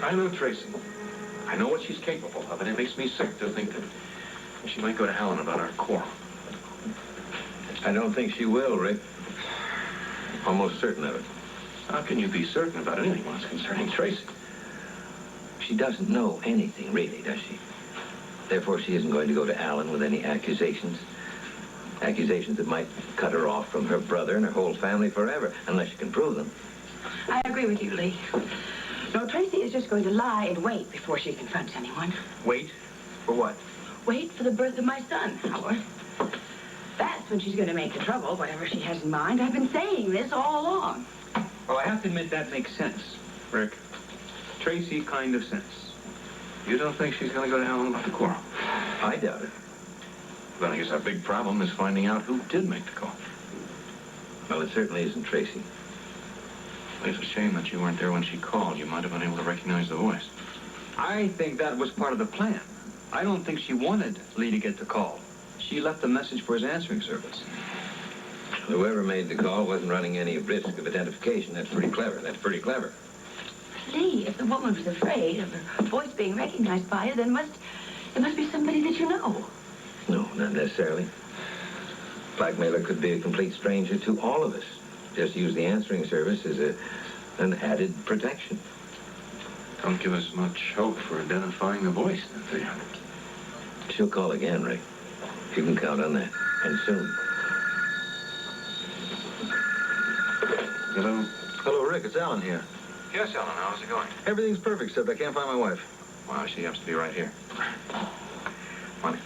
I know Tracy. I know what she's capable of, and it makes me sick to think that she might go to Alan about our quarrel. I don't think she will, Rick. Almost certain of it. How can you be certain about anything when it's concerning Tracy? She doesn't know anything, really, does she? Therefore, she isn't going to go to Alan with any accusations. Accusations that might cut her off from her brother and her whole family forever, unless you can prove them. I agree with you, Lee. No, Tracy is just going to lie and wait before she confronts anyone. Wait? For what? Wait for the birth of my son, Howard. That's when she's going to make the trouble, whatever she has in mind. I've been saying this all along. Well, I have to admit that makes sense, Rick. Tracy kind of sense. You don't think she's going to go to Alan about the quarrel? I doubt it. Then I guess our big problem is finding out who did make the call. Well, it certainly isn't Tracy. It's a shame that you weren't there when she called. You might have been able to recognize the voice. I think that was part of the plan. I don't think she wanted Lee to get the call. She left a message for his answering service. Whoever made the call wasn't running any risk of identification. That's pretty clever. That's pretty clever. Lee, if the woman was afraid of her voice being recognized by you, then it must be somebody that you know. No, not necessarily. Blackmailer could be a complete stranger to all of us. Just use the answering service as an added protection. Don't give us much hope for identifying the voice, do you? She'll call again, Rick. You can count on that. And soon. Hello? Hello, Rick. It's Alan here. Yes, Alan. How's it going? Everything's perfect, except I can't find my wife. Wow, she happens to be right here. Money.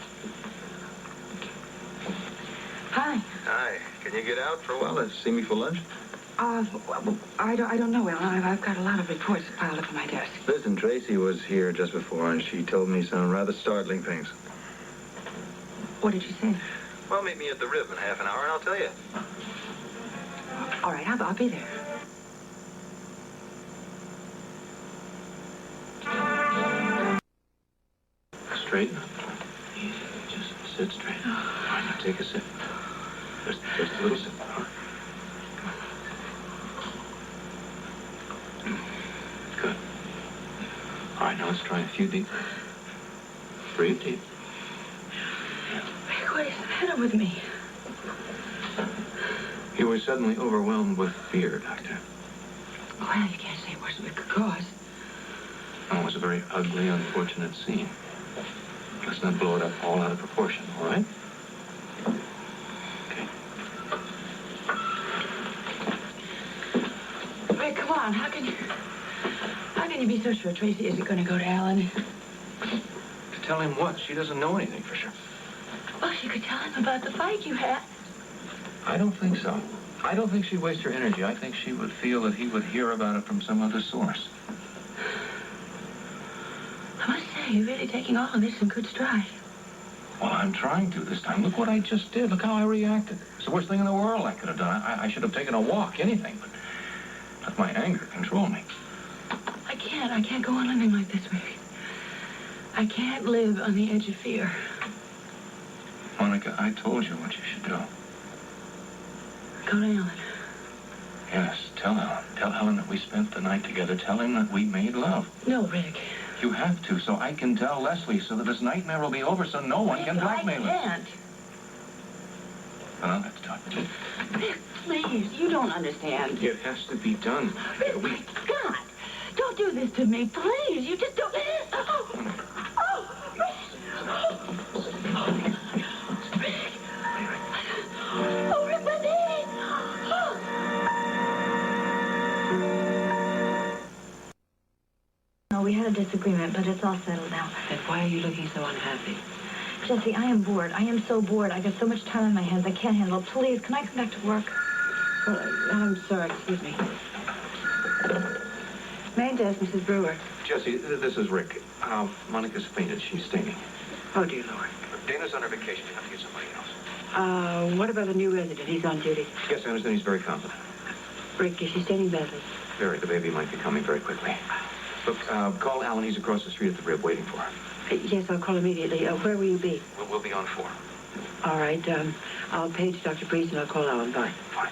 Hi. Hi. Can you get out for a while and see me for lunch? Well, I don't know, Ellen. I've got a lot of reports piled up on my desk. Listen, Tracy was here just before, and she told me some rather startling things. What did she say? Well, meet me at the Rib in half an hour, and I'll tell you. All right, I'll be there. Straighten up. Easy. Just sit straight. All right, now take a sip. Just a little sip. All right. Good. All right, now let's try a few deep. Breathe deep. Rick, what is the matter with me? You were suddenly overwhelmed with fear, Doctor. Well, you can't say it wasn't a good cause. Oh, it was a very ugly, unfortunate scene. Let's not blow it up all out of proportion, all right? Okay. Rick, come on. How can you be so sure Tracy isn't going to go to Alan? To tell him what? She doesn't know anything for sure. Well, she could tell him about the fight you had. I don't think so. I don't think she'd waste her energy. I think she would feel that he would hear about it from some other source. I must say, you're really taking all of this in good stride. Well, I'm trying to this time. Look what I just did. Look how I reacted. It's the worst thing in the world I could have done. I should have taken a walk, anything, but let my anger control me. I can't go on living like this, Rick. I can't live on the edge of fear. Monica, I told you what you should do. Go to Alan. Yes, tell Alan. Tell Alan that we spent the night together. Tell him that we made love. No, Rick. You have to, so I can tell Lesley, so that this nightmare will be over, so no one can blackmail us. I can't. Well, let's talk. Rick, please, you don't understand. It has to be done. Rick, my God! Don't do this to me, please. You just don't... Oh, Rick! Rick! Oh, Rick, my knee! No, we had a disagreement, but it's all settled now. Then why are you looking so unhappy? Jesse, I am bored. I am so bored. I got so much time on my hands. I can't handle it. Please, can I come back to work? Well, I'm sorry. Excuse me. Main desk, Mrs. Brewer. Jesse, this is Rick. Monica's fainted. She's stinging. Oh, dear Lord. Dana's on her vacation. You have to get somebody else. What about the new resident? He's on duty. Yes, I understand he's very confident. Rick, is she staining badly? Very. The baby might be coming very quickly. Look, call Alan. He's across the street at the Rib waiting for her. Yes, I'll call immediately. Where will you be? We'll be on 4. All right. I'll page Dr. Priest and I'll call Alan. Bye. Fine.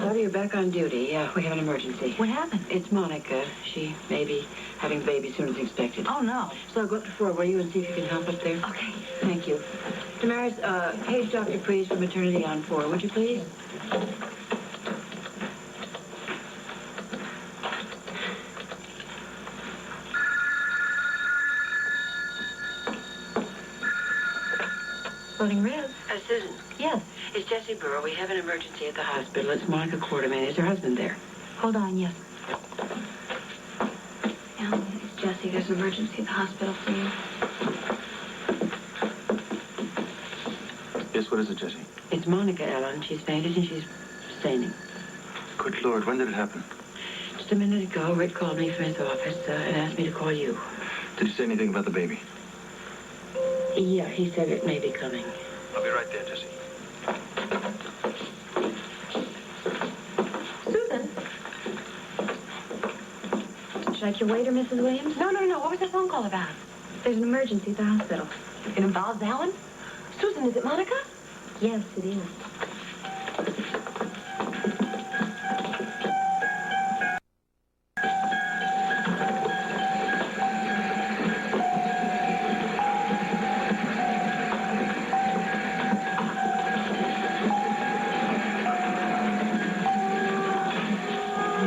Love you. you're back on duty. Yeah, we have an emergency. What happened? It's Monica. She may be having the baby sooner than expected. Oh, no. So go up to 4, will you, and see if you can help up there? Okay. Thank you. Damaris, page Dr. Priest for maternity on 4, would you please? Floating ribs. Susan. Yes. It's Jessie Burrow. We have an emergency at the hospital. It's Monica Quartermain. Is her husband there? Hold on, yes. Alan, it's Jessie. There's an emergency at the hospital for you. Yes, what is it, Jessie? It's Monica, Ellen. She's fainted and she's staining. Good Lord, when did it happen? Just a minute ago, Rick called me from his office and asked me to call you. Did you say anything about the baby? Yeah, he said it may be coming. I'll be right there, Jessie. Susan? Should I get your waiter, Mrs. Williams? No. What was that phone call about? There's an emergency at the hospital. It involves Alan? Susan, is it Monica? Yes, it is.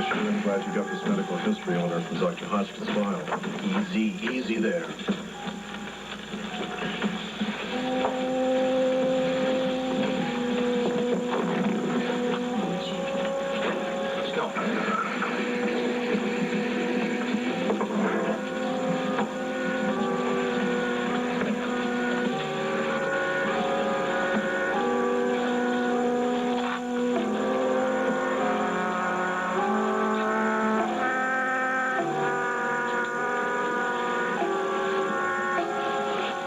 I'm glad you got this medical history order from Dr. Hoskins' file. Easy there. Let's go.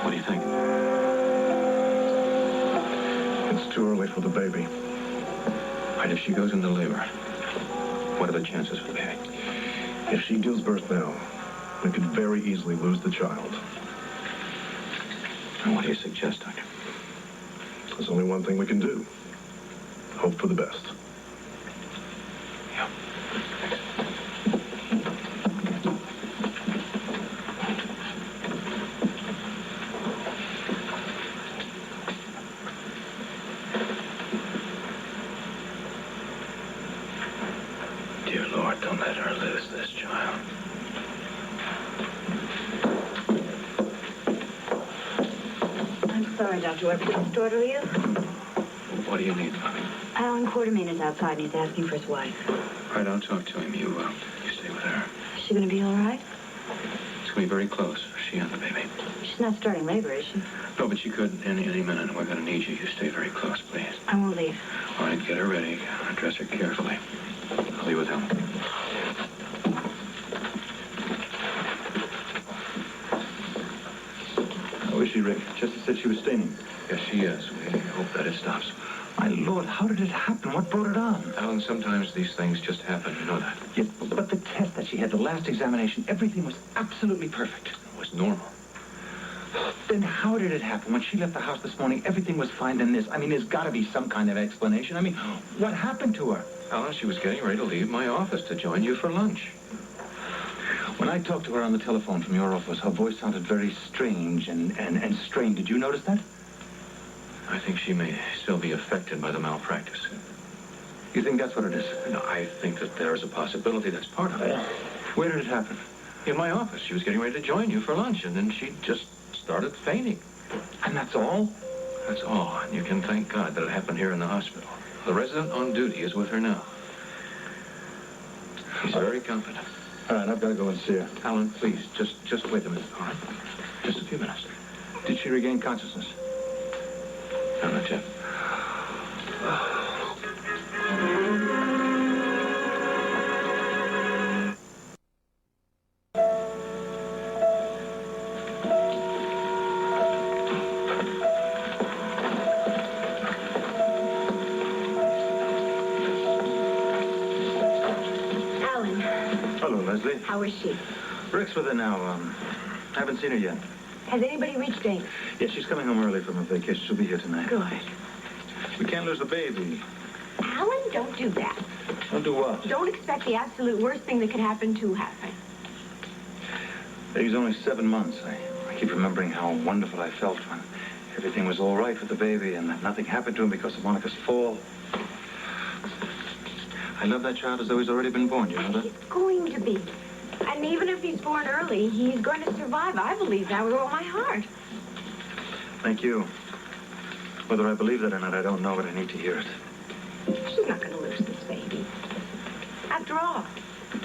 What do you think? It's too early for the baby. And if she goes into labor, what are the chances for the baby? If she gives birth now, we could very easily lose the child. And what do you suggest, Doctor? There's only one thing we can do. Hope for the best. Yeah. Dear Lord, don't let her lose this child. I'm sorry, Dr. Webb. Did I order you? What do you need, Bobby? Alan Quartermain is outside and he's asking for his wife. All right, I'll talk to him. You stay with her. Is she going to be all right? It's going to be very close, she and the baby. She's not starting labor, is she? No, but she could any minute, and we're going to need you. You stay very close, please. I won't leave. All right, get her ready. Dress her carefully. I'll be with him. How is she, Rick? Jessie said she was staining. Yes, she is. We hope that it stops. My Lord, how did it happen? What brought it on? Alan, sometimes these things just happen. You know that. Yes, but the test that she had, the last examination, everything was absolutely perfect. It was normal. Then how did it happen? When she left the house this morning, everything was fine. Then this. I mean, there's got to be some kind of explanation. I mean, what happened to her? Alan, she was getting ready to leave my office to join you for lunch. When I talked to her on the telephone from your office, her voice sounded very strange and strained. Did you notice that? I think she may still be affected by the malpractice. You think that's what it is? No, I think that there is a possibility that's part of it. Where did it happen? In my office. She was getting ready to join you for lunch, and then she just started fainting. And that's all? That's all. And you can thank God that it happened here in the hospital. The resident on duty is with her now. He's very confident. All right, I've got to go and see her. Alan, please, just wait a minute, all right? Just a few minutes. Did she regain consciousness? No, not yet. Alan, Hello, Leslie. how is she? Rick's with her now. Haven't seen her yet. Has anybody reached Dane? Yeah, she's coming home early from her vacation. She'll be here tonight. Good. We can't lose the baby. Alan, don't do that. I'll do what? Don't expect the absolute worst thing that could happen to happen. Baby's only 7 months. I keep remembering how wonderful I felt when everything was all right with the baby and that nothing happened to him because of Monica's fall. I love that child as though he's already been born, you know that? He's going to be. And even if he's born early, he's going to survive. I believe that with all my heart. Thank you. Whether I believe that or not, I don't know, but I need to hear it. She's not going to lose this baby. After all,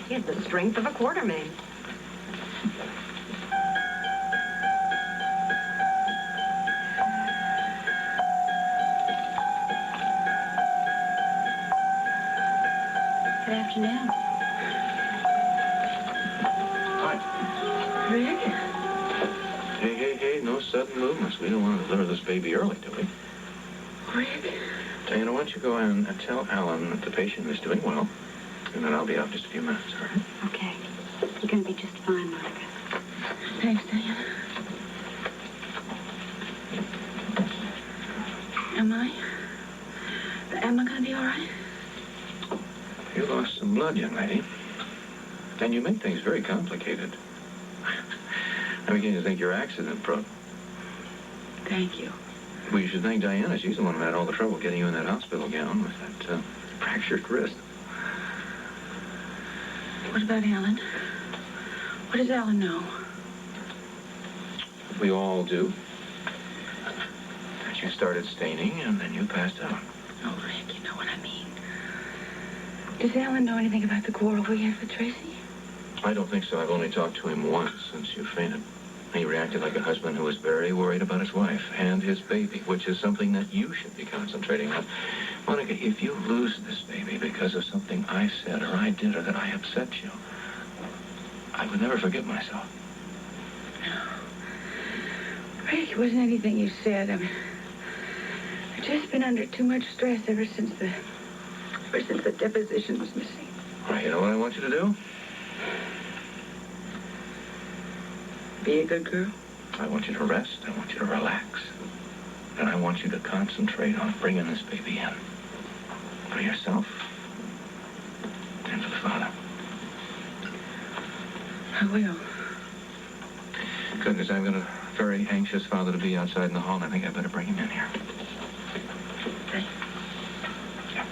he has the strength of a quartermain. Good afternoon. Hi. Rick? Hey, no sudden movements. We don't want to deliver this baby early, do we? Rick? Diana, why don't you go and tell Alan that the patient is doing well, and then I'll be out in just a few minutes, all right? Okay. You're going to be just fine, Monica. Thanks, Diana. Am I going to be all right? You lost some blood, young lady. And you make things very complicated. I'm beginning to think you're accident-prone. Thank you. Well, you should thank Diana. She's the one who had all the trouble getting you in that hospital gown with that fractured wrist. What about Alan? What does Alan know? We all do. That you started staining, and then you passed out. Oh, Rick, you know what I mean. Does Alan know anything about the quarrel we had with Tracy? I don't think so. I've only talked to him once since you fainted. He reacted like a husband who was very worried about his wife and his baby, which is something that you should be concentrating on. Monica, if you lose this baby because of something I said or I did or that I upset you, I would never forgive myself. No. Rick, it wasn't anything you said. I mean, I've just been under too much stress ever since the deposition was missing. All right, you know what I want you to do? Be a good girl. I want you to rest. I want you to relax. And I want you to concentrate on bringing this baby in. For yourself and for the father. I will. Good, because I've got a very anxious father to be outside in the hall, and I think I better bring him in here. Thanks. Yeah.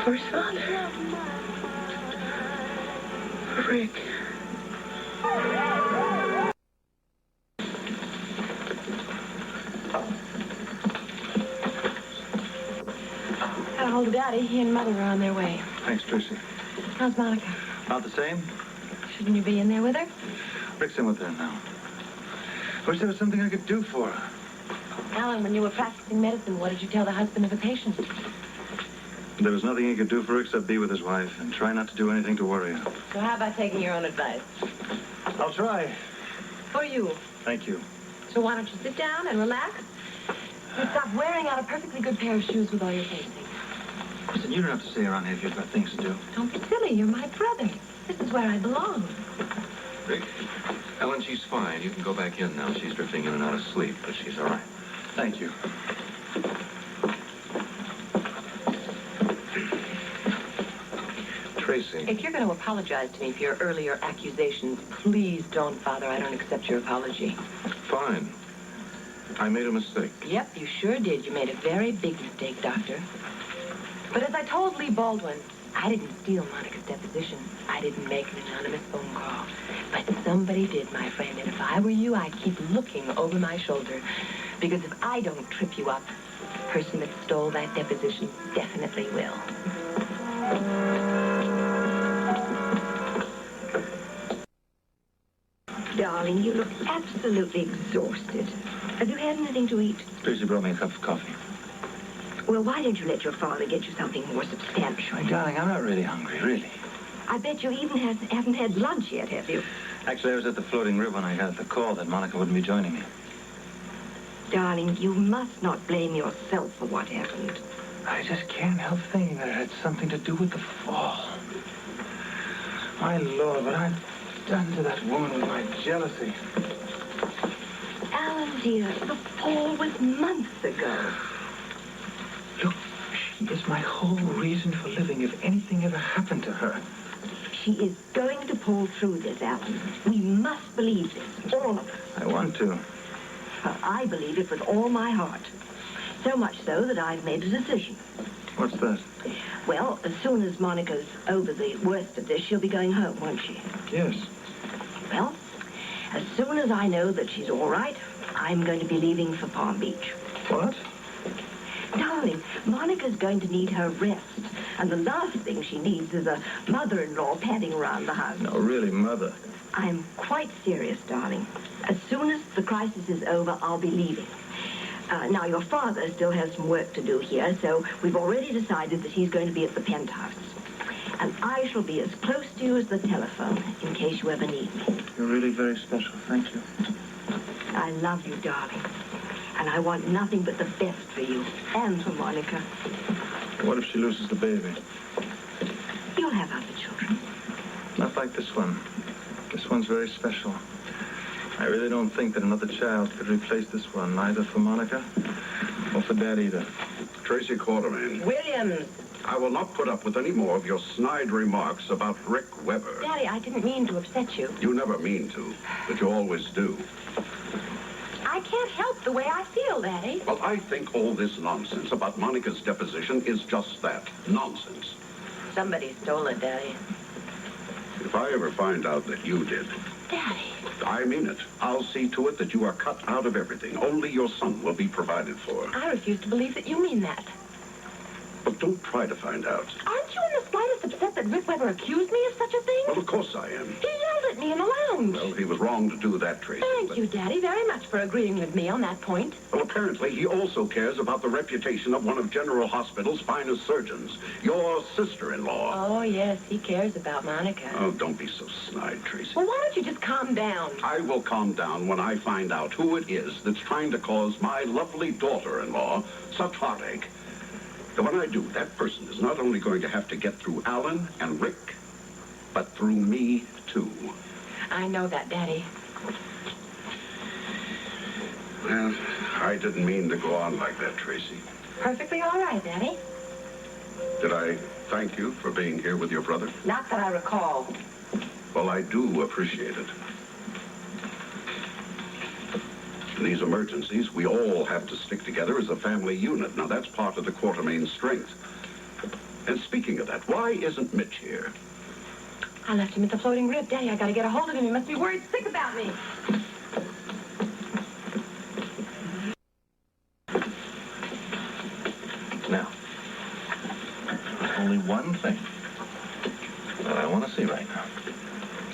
For his father. Rick. Got a hold of Daddy. He and Mother are on their way. Thanks, Tracy. How's Monica? About the same? Shouldn't you be in there with her? Rick's in with her now. I wish there was something I could do for her. Alan, when you were practicing medicine, what did you tell the husband of a patient? There was nothing he could do for her except be with his wife and try not to do anything to worry her. So how about taking your own advice? I'll try. For you. Thank you. So why don't you sit down and relax? And stop wearing out a perfectly good pair of shoes with all your pacing. Listen, you don't have to stay around here if you've got things to do. Don't be silly. You're my brother. This is where I belong. Rick, Ellen, she's fine. You can go back in now. She's drifting in and out of sleep, but she's all right. Thank you. Tracy. If you're going to apologize to me for your earlier accusations, please don't, Father. I don't accept your apology. Fine. I made a mistake. Yep, you sure did. You made a very big mistake, Doctor. But as I told Lee Baldwin, I didn't steal Monica's deposition. I didn't make an anonymous phone call. But somebody did, my friend. And if I were you, I'd keep looking over my shoulder. Because if I don't trip you up, the person that stole that deposition definitely will. Darling, you look absolutely exhausted. Have you had anything to eat? Tracy brought me a cup of coffee. Well, why don't you let your father get you something more substantial? My darling, I'm not really hungry, really. I bet you even haven't had lunch yet, have you? Actually, I was at the floating rib when I got the call that Monica wouldn't be joining me. Darling, you must not blame yourself for what happened. I just can't help thinking that it had something to do with the fall. My Lord, but done to that woman with my jealousy? Alan, dear, the fall was months ago. Look, she is my whole reason for living if anything ever happened to her. She is going to pull through this, Alan. We must believe this, all of us. I want to. Well, I believe it with all my heart. So much so that I've made a decision. What's that? Well, as soon as Monica's over the worst of this, she'll be going home, won't she? Yes. Well, as soon as I know that she's all right, I'm going to be leaving for Palm Beach. What? Darling, Monica's going to need her rest. And the last thing she needs is a mother-in-law padding around the house. No, really, Mother. I'm quite serious, darling. As soon as the crisis is over, I'll be leaving. Now, your father still has some work to do here, so we've already decided that he's going to be at the penthouse. And I shall be as close to you as the telephone, in case you ever need me. You're really very special. Thank you. I love you, darling. And I want nothing but the best for you and for Monica. What if she loses the baby? You'll have other children. Not like this one. This one's very special. I really don't think that another child could replace this one, neither for Monica or for Dad either. Tracy Quartermain. Williams! I will not put up with any more of your snide remarks about Rick Weber. Daddy, I didn't mean to upset you. You never mean to, but you always do. I can't help the way I feel, Daddy. Well, I think all this nonsense about Monica's deposition is just that, nonsense. Somebody stole it, Daddy. If I ever find out that you did, Daddy. I mean it. I'll see to it that you are cut out of everything. Only your son will be provided for. I refuse to believe that you mean that. But don't try to find out. Aren't you in the slightest upset that Rick Weber accused me of such a thing? Well, of course I am. He yelled at me in the lounge. Well, he was wrong to do that, Tracy. Thank you, Daddy, very much for agreeing with me on that point. Well, apparently he also cares about the reputation of one of General Hospital's finest surgeons, your sister-in-law. Oh, yes, he cares about Monica. Oh, don't be so snide, Tracy. Well, why don't you just calm down? I will calm down when I find out who it is that's trying to cause my lovely daughter-in-law such heartache. And when I do, that person is not only going to have to get through Alan and Rick, but through me, too. I know that, Daddy. Well, I didn't mean to go on like that, Tracy. Perfectly all right, Daddy. Did I thank you for being here with your brother? Not that I recall. Well, I do appreciate it. In these emergencies, we all have to stick together as a family unit. Now, that's part of the Quartermain's strength. And speaking of that, why isn't Mitch here? I left him at the floating rib, Daddy. I gotta get a hold of him. He must be worried sick about me. Now, there's only one thing that I want to see right now.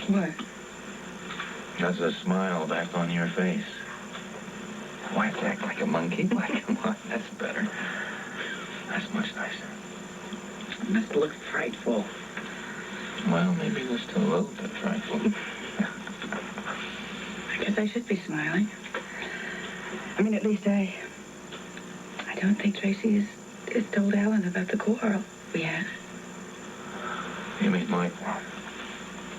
What? That's a smile back on your face. Why act like a monkey? Why, come on, that's better. That's much nicer. It must look frightful. Well, maybe just a little bit frightful. I guess I should be smiling. I mean, at least I don't think Tracy has told Alan about the quarrel we had. You mean my quarrel?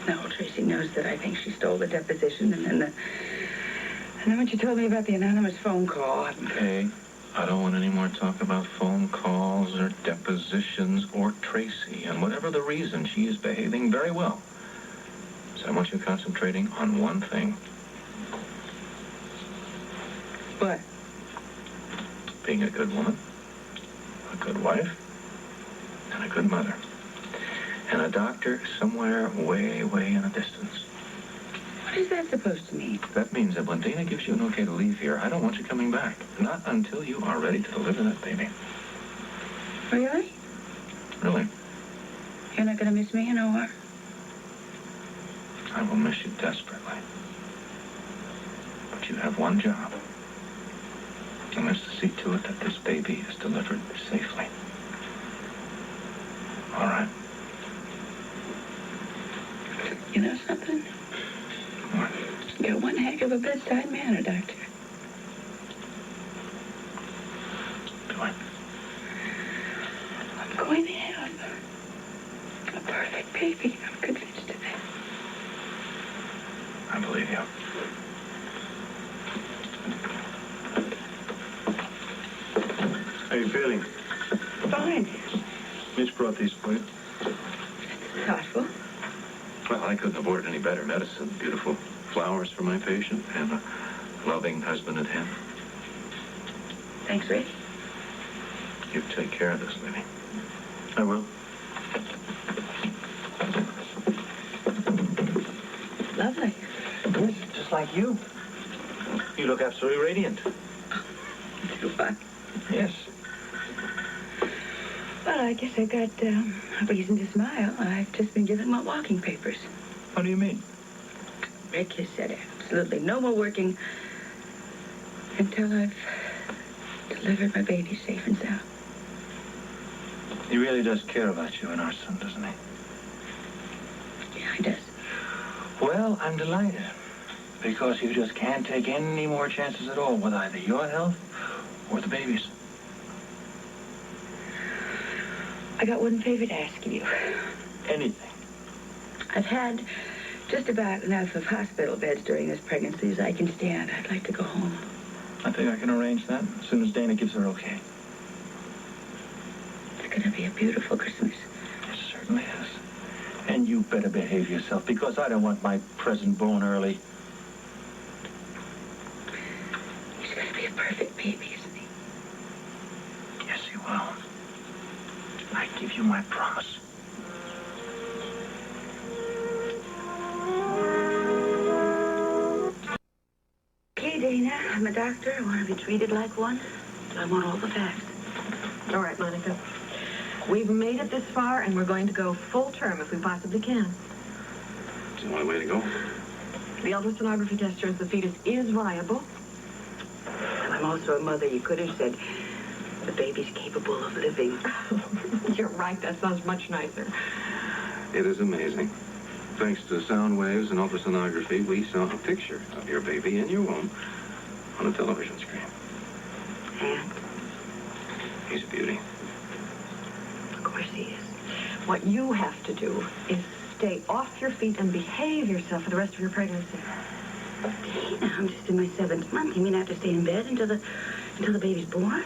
No, Tracy knows that I think she stole the deposition, and then when she told me about the anonymous phone call, Okay. I don't want any more talk about phone calls or depositions or Tracy. And whatever the reason, she is behaving very well. So I want you concentrating on one thing. What? Being a good woman, a good wife, and a good mother. And a doctor somewhere way, way in the distance. What is that supposed to mean? That means that when Dana gives you an okay to leave here, I don't want you coming back. Not until you are ready to deliver that baby. Really? Really. You're not going to miss me in OR? I will miss you desperately. But you have one job. And that's to see to it that this baby is delivered safely. All right? You know something? What? You're one heck of a bedside manner, Doctor. Do I? I'm going to have a perfect baby. I'm convinced of that. How you feeling? Fine. Mitch brought these for you. Thoughtful. Well, I couldn't have ordered any better medicine. Beautiful flowers for my patient and a loving husband at hand. Thanks, Rick. You take care of this, lady. I will. Lovely. Yes, just like you. You look absolutely radiant. Do I? Yes. Well, I guess I got a reason to smile. I've just been given my walking papers. What do you mean? Rick has said absolutely no more working until I've delivered my baby safe and sound. He really does care about you and our son, doesn't he? Yeah, he does. Well, I'm delighted. Because you just can't take any more chances at all with either your health or the baby's. I got one favor to ask of you. Anything. I've had just about enough of hospital beds during this pregnancy as I can stand. I'd like to go home. I think I can arrange that as soon as Dana gives her okay. It's going to be a beautiful Christmas. It certainly is. And you better behave yourself, because I don't want my present born early. He's going to be a perfect baby, isn't he? Yes, he will. I give you my promise. Okay, Dana, I'm a doctor. I want to be treated like one. I want all the facts. All right, Monica. We've made it this far, and we're going to go full term if we possibly can. It's the only way to go. The ultrasonography test shows the fetus is viable. And I'm also a mother. You could have said the baby's capable of living. You're right. That sounds much nicer. It is amazing. Thanks to sound waves and ultrasonography, we saw a picture of your baby in your womb on a television screen. And? He's a beauty. Of course he is. What you have to do is stay off your feet and behave yourself for the rest of your pregnancy. Dana, I'm just in my 7th month. You mean I have to stay in bed until the baby's born?